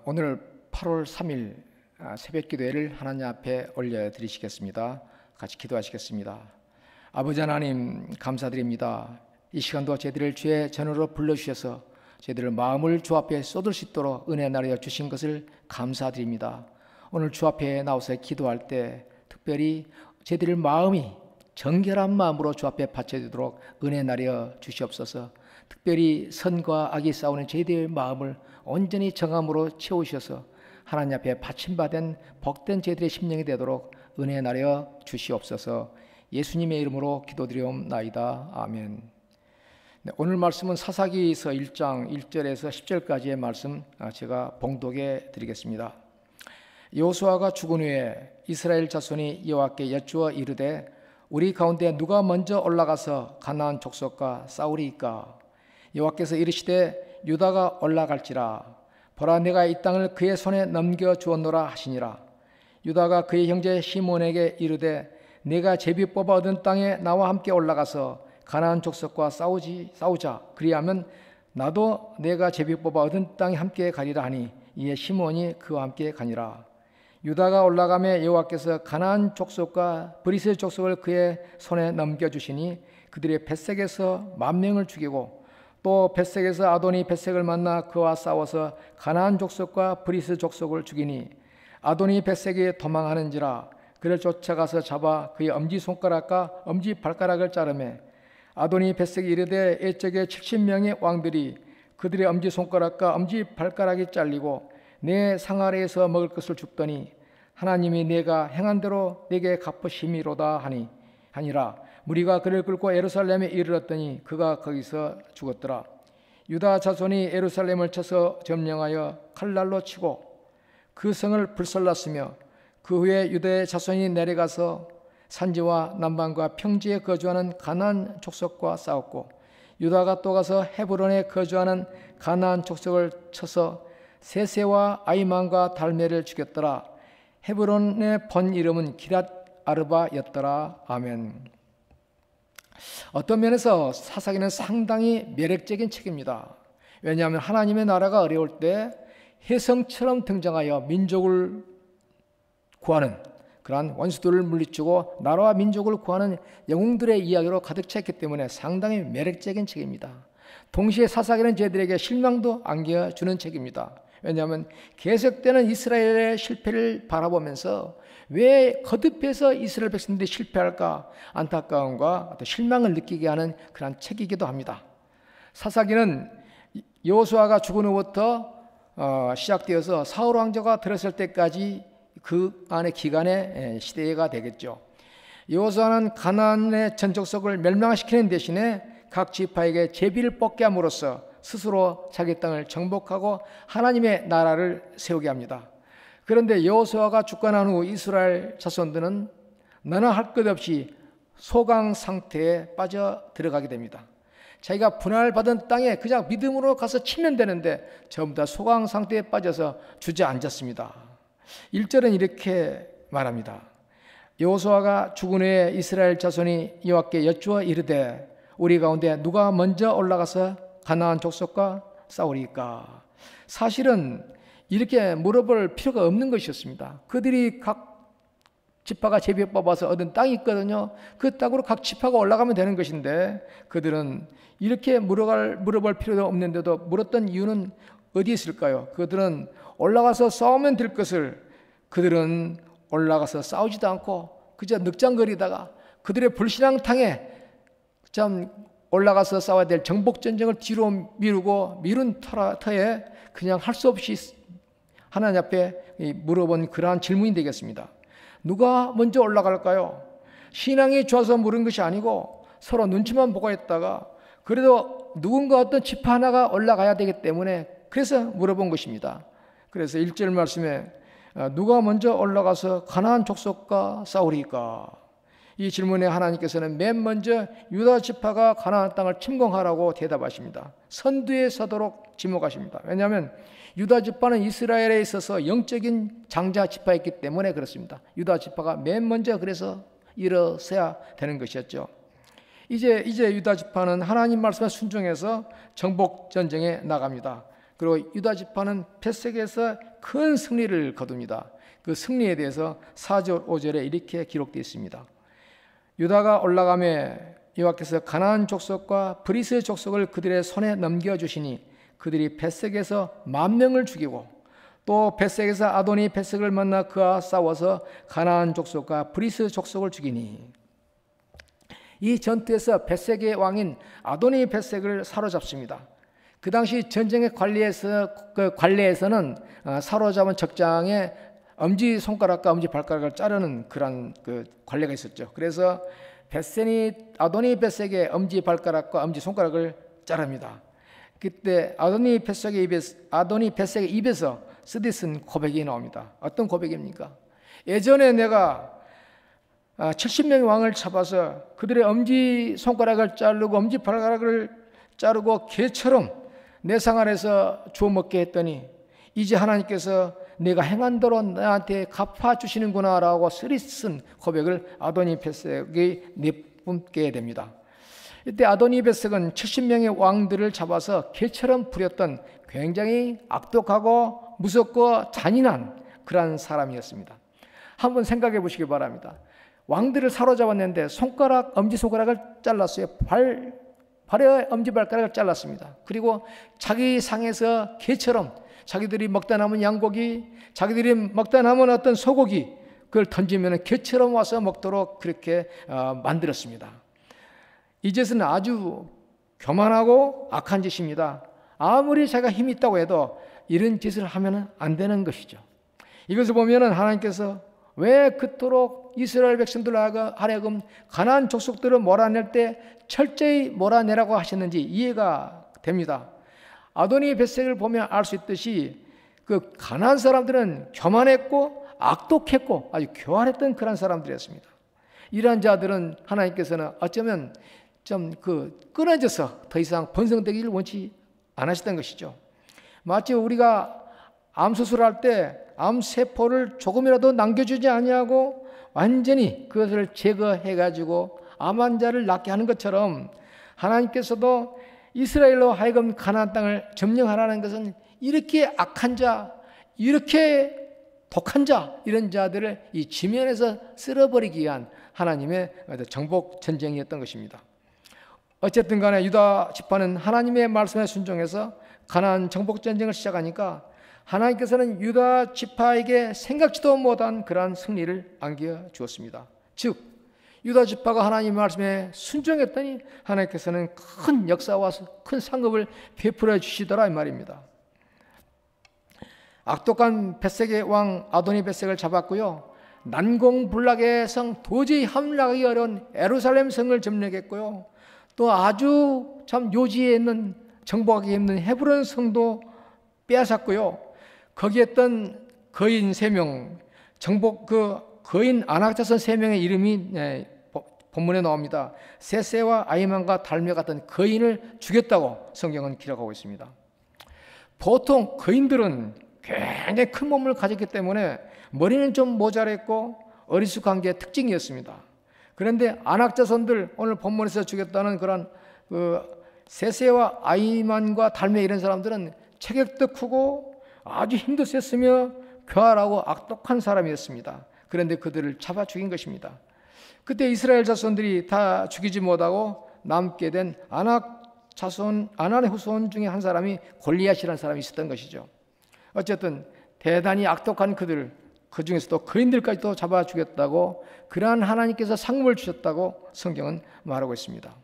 오늘 8월 3일 새벽 기도회를 하나님 앞에 올려드리시겠습니다. 같이 기도하시겠습니다. 아버지 하나님 감사드립니다. 이 시간도 저희들을 주의 전으로 불러주셔서 저희들의 마음을 주 앞에 쏟을 수 있도록 은혜 나려 주신 것을 감사드립니다. 오늘 주 앞에 나와서 기도할 때 특별히 저희들의 마음이 정결한 마음으로 주 앞에 바쳐지도록 은혜 나려 주시옵소서. 특별히 선과 악이 싸우는 저희들의 마음을 온전히 정함으로 채우셔서 하나님 앞에 받침받은 복된 저희들의 심령이 되도록 은혜 나려 주시옵소서. 예수님의 이름으로 기도드리옵나이다. 아멘. 네, 오늘 말씀은 사사기서 1장 1절에서 10절까지의 말씀 제가 봉독해 드리겠습니다. 여호수아가 죽은 후에 이스라엘 자손이 여호와께 여쭈어 이르되 우리 가운데 누가 먼저 올라가서 가나안 족속과 싸우리이까? 여호와께서 이르시되 유다가 올라갈지라. 보라, 내가 이 땅을 그의 손에 넘겨 주었노라 하시니라. 유다가 그의 형제 시몬에게 이르되 내가 제비 뽑아 얻은 땅에 나와 함께 올라가서 가나안 족속과 싸우자. 그리하면 나도 내가 제비 뽑아 얻은 땅에 함께 가리라 하니 이에 시몬이 그와 함께 가니라. 유다가 올라가매 여호와께서 가나안 족속과 브리스 족속을 그의 손에 넘겨주시니 그들의 벳색에서 10,000명을 죽이고 또 벳색에서 아도니 벳색을 만나 그와 싸워서 가나안 족속과 브리스 족속을 죽이니 아도니 벳색이 도망하는지라. 그를 쫓아가서 잡아 그의 엄지손가락과 엄지발가락을 자르매 아도니 벳색이 이르되 옛적에 70명의 왕들이 그들의 엄지손가락과 엄지발가락이 잘리고 내 상 아래에서 먹을 것을 줍더니 하나님이 내가 행한 대로 내게 갚으심이로다 하니라. 무리가 그를 끌고 예루살렘에 이르렀더니 그가 거기서 죽었더라. 유다 자손이 예루살렘을 쳐서 점령하여 칼날로 치고 그 성을 불살랐으며 그 후에 유다의 자손이 내려가서 산지와 남방과 평지에 거주하는 가나안 족속과 싸웠고 유다가 또 가서 헤브론에 거주하는 가나안 족속을 쳐서 세세와 아이만과 달메를 죽였더라. 헤브론의 본 이름은 기랏 아르바였더라. 아멘. 어떤 면에서 사사기는 상당히 매력적인 책입니다. 왜냐하면 하나님의 나라가 어려울 때 혜성처럼 등장하여 민족을 구하는 그러한 원수들을 물리치고 나라와 민족을 구하는 영웅들의 이야기로 가득 찼기 때문에 상당히 매력적인 책입니다. 동시에 사사기는 저희들에게 실망도 안겨주는 책입니다. 왜냐하면 계속되는 이스라엘의 실패를 바라보면서 왜 거듭해서 이스라엘 백성들이 실패할까 안타까움과 실망을 느끼게 하는 그런 책이기도 합니다. 사사기는 여호수아가 죽은 후부터 시작되어서 사울 왕조가 들었을 때까지 그 안의 기간의 시대가 되겠죠. 여호수아는 가나안의 전족속을 멸망시키는 대신에 각 지파에게 제비를 뽑게 함으로써 스스로 자기 땅을 정복하고 하나님의 나라를 세우게 합니다. 그런데 여호수아가 죽고 난 후 이스라엘 자손들은 너나 할 것 없이 소강 상태에 빠져 들어가게 됩니다. 자기가 분할받은 땅에 그냥 믿음으로 가서 치면 되는데 전부 다 소강 상태에 빠져서 주저앉았습니다. 1절은 이렇게 말합니다. 여호수아가 죽은 후에 이스라엘 자손이 여호와께 여쭈어 이르되 우리 가운데 누가 먼저 올라가서 가나안 족속과 싸우리까? 사실은 이렇게 물어볼 필요가 없는 것이었습니다. 그들이 각 지파가 제비 뽑아서 얻은 땅이 있거든요. 그 땅으로 각 지파가 올라가면 되는 것인데 그들은 이렇게 물어볼 필요도 없는데도 물었던 이유는 어디에 있을까요? 그들은 올라가서 싸우면 될 것을 그들은 올라가서 싸우지도 않고 그저 늑장거리다가 그들의 불신앙탕에 참 올라가서 싸워야 될 정복전쟁을 뒤로 미루고 미룬 터에 그냥 할 수 없이 하나님 앞에 물어본 그러한 질문이 되겠습니다. 누가 먼저 올라갈까요? 신앙이 좋아서 물은 것이 아니고 서로 눈치만 보고 있다가 그래도 누군가 어떤 지파 하나가 올라가야 되기 때문에 그래서 물어본 것입니다. 그래서 1절 말씀에 누가 먼저 올라가서 가나안 족속과 싸우리까? 이 질문에 하나님께서는 맨 먼저 유다 지파가 가나안 땅을 침공하라고 대답하십니다. 선두에 서도록 지목하십니다. 왜냐하면 유다 지파는 이스라엘에 있어서 영적인 장자 지파였기 때문에 그렇습니다. 유다 지파가 맨 먼저 그래서 일어서야 되는 것이었죠. 이제 유다 지파는 하나님 말씀에 순종해서 정복 전쟁에 나갑니다. 그리고 유다 지파는 벳섹에서 큰 승리를 거둡니다. 그 승리에 대해서 4절 5절에 이렇게 기록되어 있습니다. 유다가 올라가며 여호와께서 가나안 족속과 브리스 족속을 그들의 손에 넘겨주시니 그들이 벳섹에서 10,000명을 죽이고 또 벳섹에서 아도니 벳섹을 만나 그와 싸워서 가나안 족속과 브리스 족속을 죽이니, 이 전투에서 벳섹의 왕인 아도니 벳섹을 사로잡습니다. 그 당시 전쟁의 관례에서는 사로잡은 적장에 엄지 손가락과 엄지 발가락을 자르는 그런 관례가 있었죠. 그래서 아도니 벳섹의 엄지 발가락과 엄지 손가락을 자릅니다. 그때 아도니 벳섹의 입에서 쓰디쓴 고백이 나옵니다. 어떤 고백입니까? 예전에 내가 70명의 왕을 잡아서 그들의 엄지 손가락을 자르고 엄지 발가락을 자르고 개처럼 내 상 안에서 주워 먹게 했더니 이제 하나님께서 내가 행한 대로 나한테 갚아주시는구나 라고 쓰디쓴 고백을 아도니 벳섹이 내뿜게 됩니다. 이때 아도니 벳섹은 70명의 왕들을 잡아서 개처럼 부렸던 굉장히 악독하고 무섭고 잔인한 그런 사람이었습니다. 한번 생각해 보시기 바랍니다. 왕들을 사로잡았는데 엄지손가락을 잘랐어요. 발의 엄지발가락을 잘랐습니다. 그리고 자기 상에서 개처럼 자기들이 먹다 남은 양고기, 자기들이 먹다 남은 어떤 소고기, 그걸 던지면 개처럼 와서 먹도록 그렇게 만들었습니다. 이 짓은 아주 교만하고 악한 짓입니다. 아무리 자기가 힘이 있다고 해도 이런 짓을 하면 안 되는 것이죠. 이것을 보면 하나님께서 왜 그토록 이스라엘 백성들 하여금 가나안 족속들을 몰아낼 때 철저히 몰아내라고 하셨는지 이해가 됩니다. 아도니 벳섹을 보면 알 수 있듯이 그 가나안 사람들은 교만했고 악독했고 아주 교활했던 그런 사람들이었습니다. 이러한 자들은 하나님께서는 어쩌면 좀 끊어져서 더 이상 번성되기를 원치 않으셨던 것이죠. 마치 우리가 암 수술할 때 암세포를 조금이라도 남겨주지 아니하고 완전히 그것을 제거해가지고 암 환자를 낫게 하는 것처럼 하나님께서도 이스라엘로 하여금 가나안 땅을 점령하라는 것은 이렇게 악한 자, 이렇게 독한 자, 이런 자들을 이 지면에서 쓸어버리기 위한 하나님의 정복 전쟁이었던 것입니다. 어쨌든 간에 유다 지파는 하나님의 말씀에 순종해서 가나안 정복 전쟁을 시작하니까 하나님께서는 유다 지파에게 생각지도 못한 그러한 승리를 안겨주었습니다. 즉 유다 지파가 하나님의 말씀에 순종했더니 하나님께서는 큰 역사와 큰 상급을 베풀어 주시더라 이 말입니다. 악독한 벳섹의 왕 아도니 벳섹을 잡았고요. 난공불락의 성, 도저히 함락하기 어려운 예루살렘 성을 점령했고요. 또 아주 참 요지에 있는 정복하기 힘든 헤브론 성도 빼앗았고요. 거기에 있던 거인 3명, 거인 안악자손 3명의 이름이 본문에 나옵니다. 세세와 아이만과 달메 같은 거인을 죽였다고 성경은 기록하고 있습니다. 보통 거인들은 굉장히 큰 몸을 가졌기 때문에 머리는 좀 모자랐고 어리숙한 게 특징이었습니다. 그런데 안악자손들 오늘 본문에서 죽였다는 그런 세세와 아이만과 달메 이런 사람들은 체격도 크고 아주 힘도 셌으며 교활하고 악독한 사람이었습니다. 그런데 그들을 잡아 죽인 것입니다. 그때 이스라엘 자손들이 다 죽이지 못하고 남게 된 아낙의 후손 중에 한 사람이 골리앗이라는 사람이 있었던 것이죠. 어쨌든 대단히 악독한 그들, 그 중에서도 거인들까지도 잡아 죽였다고, 그러한 하나님께서 상급을 주셨다고 성경은 말하고 있습니다.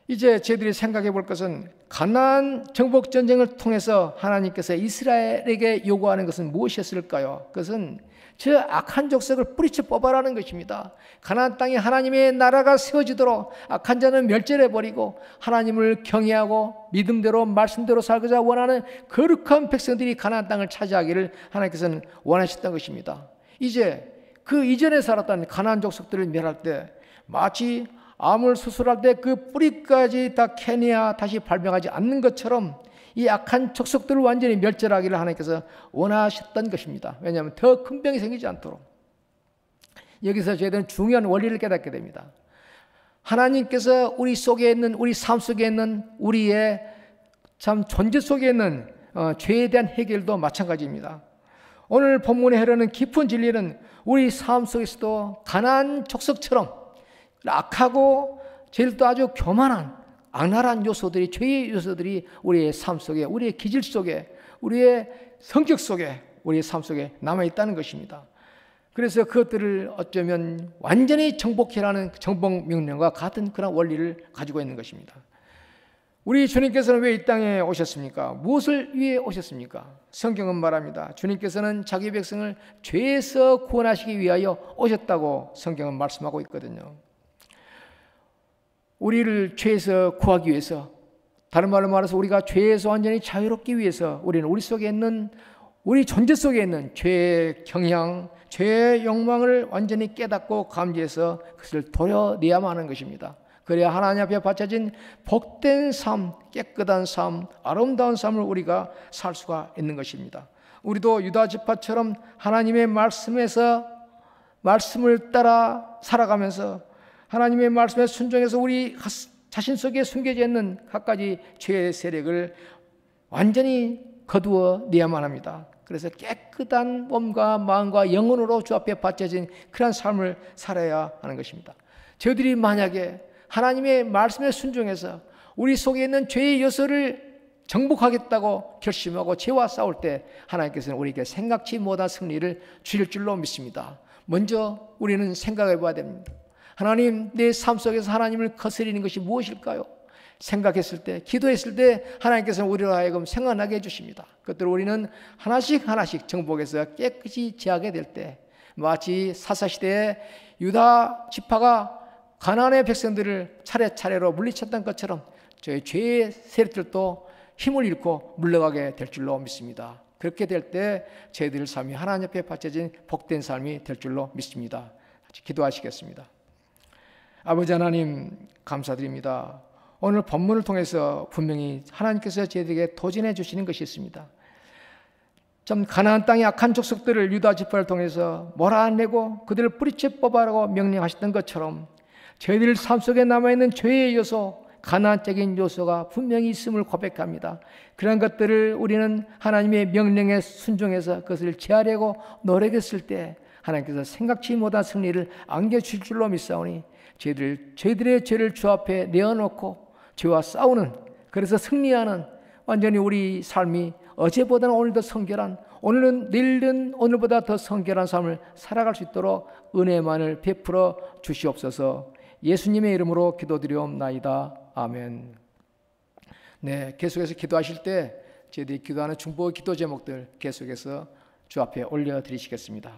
이제 저희들이 생각해 볼 것은 가나안 정복 전쟁을 통해서 하나님께서 이스라엘에게 요구하는 것은 무엇이었을까요? 그것은 저 악한 족속을 뿌리쳐 뽑아라는 것입니다. 가나안 땅에 하나님의 나라가 세워지도록 악한 자는 멸절해 버리고 하나님을 경외하고 믿음대로 말씀대로 살고자 원하는 거룩한 백성들이 가나안 땅을 차지하기를 하나님께서는 원하셨던 것입니다. 이제 그 이전에 살았던 가나안 족속들을 멸할 때 마치 암을 수술할 때 그 뿌리까지 다 캐내야 다시 발병하지 않는 것처럼 이 악한 족속들을 완전히 멸절하기를 하나님께서 원하셨던 것입니다. 왜냐하면 더 큰 병이 생기지 않도록. 여기서 저희들은 중요한 원리를 깨닫게 됩니다. 하나님께서 우리 속에 있는, 우리 삶 속에 있는, 우리의 참 존재 속에 있는 죄에 대한 해결도 마찬가지입니다. 오늘 본문에 흐르는 깊은 진리는 우리 삶 속에서도 가나안 족속처럼 악하고 죄도 아주 교만한 악랄한 요소들이, 죄의 요소들이 우리의 삶 속에, 우리의 기질 속에, 우리의 성격 속에, 우리의 삶 속에 남아있다는 것입니다. 그래서 그것들을 어쩌면 완전히 정복해라는 정복 명령과 같은 그런 원리를 가지고 있는 것입니다. 우리 주님께서는 왜 이 땅에 오셨습니까? 무엇을 위해 오셨습니까? 성경은 말합니다. 주님께서는 자기 백성을 죄에서 구원하시기 위하여 오셨다고 성경은 말씀하고 있거든요. 우리를 죄에서 구하기 위해서, 다른 말로 말해서 우리가 죄에서 완전히 자유롭기 위해서 우리는 우리 속에 있는, 우리 존재 속에 있는 죄의 경향, 죄의 욕망을 완전히 깨닫고 감지해서 그것을 도려내야만 하는 것입니다. 그래야 하나님 앞에 바쳐진 복된 삶, 깨끗한 삶, 아름다운 삶을 우리가 살 수가 있는 것입니다. 우리도 유다 지파처럼 하나님의 말씀에서, 말씀을 따라 살아가면서 하나님의 말씀에 순종해서 우리 자신 속에 숨겨져 있는 갖가지 죄의 세력을 완전히 거두어 내야만 합니다. 그래서 깨끗한 몸과 마음과 영혼으로 주 앞에 바쳐진 그런 삶을 살아야 하는 것입니다. 저희들이 만약에 하나님의 말씀에 순종해서 우리 속에 있는 죄의 요소를 정복하겠다고 결심하고 죄와 싸울 때 하나님께서는 우리에게 생각지 못한 승리를 주실 줄로 믿습니다. 먼저 우리는 생각해 봐야 됩니다. 하나님, 내 삶 속에서 하나님을 거스리는 것이 무엇일까요? 생각했을 때, 기도했을 때 하나님께서는 우리로 하여금 생각나게 해주십니다. 그것들을 우리는 하나씩 하나씩 정복해서 깨끗이 제하게 될 때, 마치 사사시대에 유다 지파가 가나안의 백성들을 차례차례로 물리쳤던 것처럼 저희 죄의 세력들도 힘을 잃고 물러가게 될 줄로 믿습니다. 그렇게 될 때 저희들 삶이 하나님 앞에 바쳐진 복된 삶이 될 줄로 믿습니다. 같이 기도하시겠습니다. 아버지 하나님, 감사드립니다. 오늘 본문을 통해서 분명히 하나님께서 저희들에게 도전해 주시는 것이 있습니다. 좀 가나안 땅의 악한 족속들을 유다 지파를 통해서 몰아내고 그들을 뿌리째 뽑아라고 명령하셨던 것처럼 저희들 삶 속에 남아있는 죄의 요소, 가나안적인 요소가 분명히 있음을 고백합니다. 그런 것들을 우리는 하나님의 명령에 순종해서 그것을 제하려고 노력했을 때 하나님께서 생각지 못한 승리를 안겨주실 줄로 믿사오니 저희들의 죄를 주 앞에 내어놓고 죄와 싸우는, 그래서 승리하는 완전히 우리 삶이 어제보다는 오늘 더 성결한, 오늘은 내일은 오늘보다 더 성결한 삶을 살아갈 수 있도록 은혜만을 베풀어 주시옵소서. 예수님의 이름으로 기도드리옵나이다. 아멘. 네, 계속해서 기도하실 때 저희들이 기도하는 중보 기도 제목들 계속해서 주 앞에 올려드리시겠습니다.